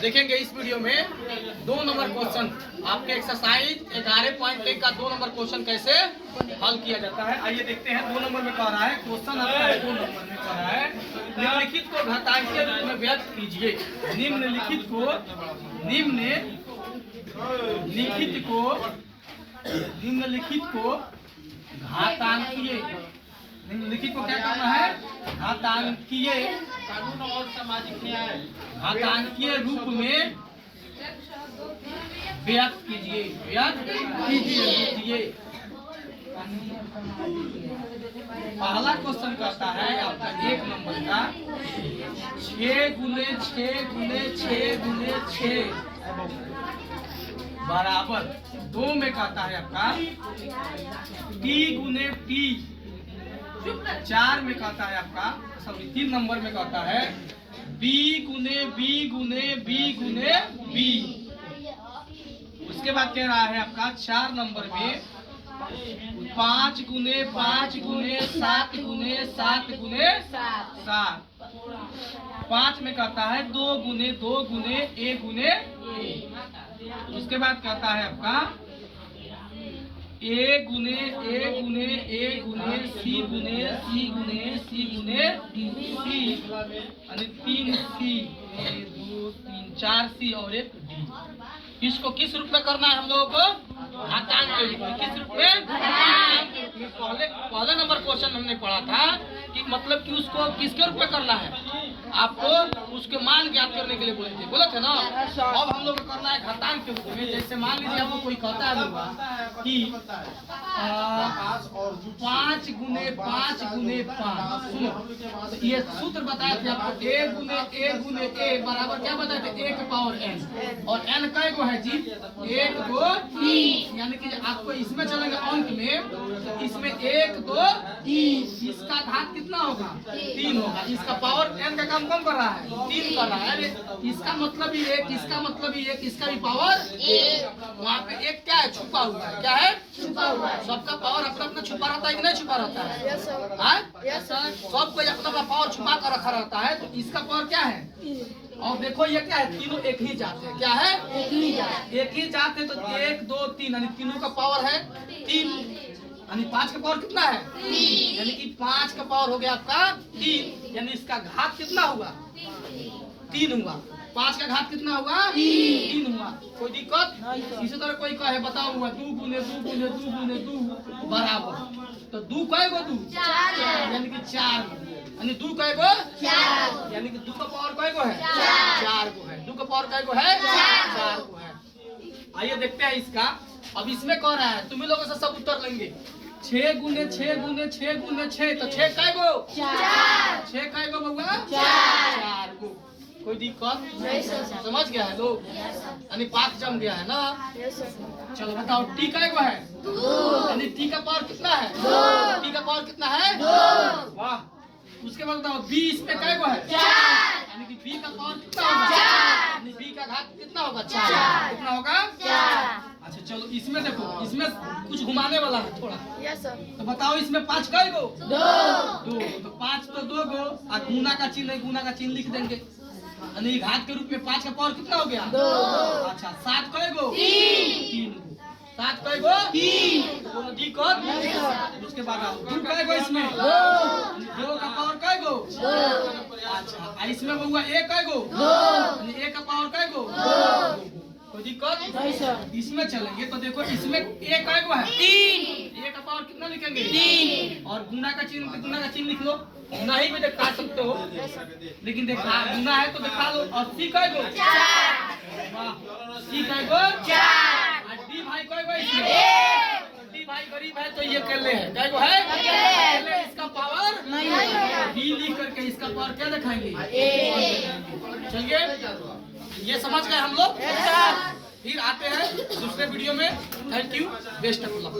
देखेंगे इस वीडियो में 2 नंबर क्वेश्चन आपके एक्सरसाइज 11.1 का 2 नंबर क्वेश्चन कैसे हल किया जाता है। आइए देखते हैं 2 नंबर में कह रहा है क्वेश्चन आपका 2 नंबर में कह रहा है निम्नलिखित को घातांकीय रूप में व्यक्त कीजिए। निम्नलिखित को घातांकीय, निम्नलिखित को क्या करना है, घातांकीय कानून और सामाजिक न्याय घातांकीय रूप में व्यक्त कीजिए। पहला क्वेश्चन करता है आपका 1 नंबर का 6 गुने 6 गुने 6 गुने 6 बराबर 2 में कहता है आपका P गुने P 4 में कहता है आपका, सॉरी 3 नंबर में कहता है B गुने B गुने B गुने B। उसके बाद कह रहा है आपका 4 नंबर में 5 गुने 5 गुने 7 गुने 7 गुने 7। 5 में कहता है 2 गुने 2 गुने A गुने A। उसके बाद कहता है आपका A गुने A गुने A गुने C गुने C गुने C गुने C यानी 3 C 1 2 3 4 C और 1 D। इसको किस रूप में करना है हम लोगों को, घातांक के रूप में। किस रूप में, पहले नंबर क्वेश्चन हमने पढ़ा था कि मतलब कि उसको किसके रूप में करना है, आपको उसके मान ज्ञात करने के लिए बोले थे ना। अब हम लोग को करना है घातांक के रूप में। जैसे मान लीजिए आपको कोई कहता है कि 5 गुने 5 गुने 5, सुनो तो ये सूत्र बताए थे आपको A गुने A बराबर क्या बताए थे, 1 पावर n। और n कै गो है जी, 1 2 3, यानी कि आपको इसमें चलेंगे अंक में, तो इसमें 1 2 3, इसका घात कितना होगा, 3 होगा। इसका पावर n का काम कम कर रहा है, 3 कर रहा है। इसका मतलब ही 1, इसका मतलब ही 1, इसका भी पावर 1। वहाँ पे 1 क्या है, छुपा हुआ है। क्या है, छुपा हुआ है। सबका पावर अपना अपना छुपा रहता है कि नहीं छुपा रहता है, सब कोई अपना अपना पावर छुपा कर रखा रहता है। तो इसका पावर क्या है, और देखो ये क्या है, तीनों एक ही जात है। क्या है, एक ही जात है। तो 1 2 3 यानी तीनों का पावर है 3, यानी 5 का पावर कितना है, 3, यानी कि 5 का पावर हो गया आपका 3, यानी इसका घात कितना हुआ, 3 हुआ। 5 का घात कितना हुआ, 3 हुआ। कोई दिक्कत। इसी तरह कोई कहे बताओ हुआ 2 गुने 2 गुने 2 गुने 2 बराबर, तो 2 कै गो 2, यानी कि 4, यानी 2 कै गो 4, यानी कि 2 का पावर कै गो है, 4 गो है। 2 का पावर कै गो है, 4 गो है। आइए देखते हैं इसका। अब इसमें कह रहा है, तुम लोगों से सब उत्तर लेंगे। 6 गुने 6 गुने 6 गुने 6, तो 6 कै गो, 6 कै गो बउआ, 4 गो। कोई दिक्कत नहीं, समझ गया है लोग, यानी पाक जम गया है ना। चलो बताओ टी कै गो है, 2, यानी टी का पावर कितना है, 2, टी का पावर कितना है, 2। वाह। उसके बाद बताओ बी इसमें कै गो है, 4, यानी कि बी का पावर कितना होगा, 4, यानी बी का घात कितना होगा, 4। कितना होगा, 4। अच्छा चलो इसमें देखो, इसमें कुछ घुमाने वाला है थोड़ा। तो बताओ इसमें 5 कै गो, 2, तो 5 तो 2 गो, और गुना का चिन्ह है, गुना का चिन्ह लिख देंगे। यानी घात के रूप में 5 का पावर कितना हो गया, 2। अच्छा 7 कै गो, 3 गो, 7 कै गो, 3। कोनो दिक्कत। उसके बाद 2 कै गो इसमें, 2 का पावर कै गो, 2। अच्छा इसमें बउआ 1 कै गो, 2, यानी 1 का पावर कै गो, 2। कोई दिक्कत। इसमें चलेंगे तो देखो इसमें 1 कै गो है, 3, 1 का पावर कितना लिखेंगे, 3, और गुना का चिन्ह लिख लो। नहीं भी दिखा सकते हो, लेकिन देखा गुना है तो दिखा लो। और सी कै गो, 4, वाह, सी कै गो, 4। डी भाई कै गो इसमें, डी भाई गरीब है तो ये अकेले है, कै गो है, अकेले। इसका पावर नहीं, डी लिख करके इसका पावर क्या दिखाएंगे, 1। चलिए ये समझ गए हम लोग। फिर आते हैं दूसरे वीडियो में। Thank you, best of luck.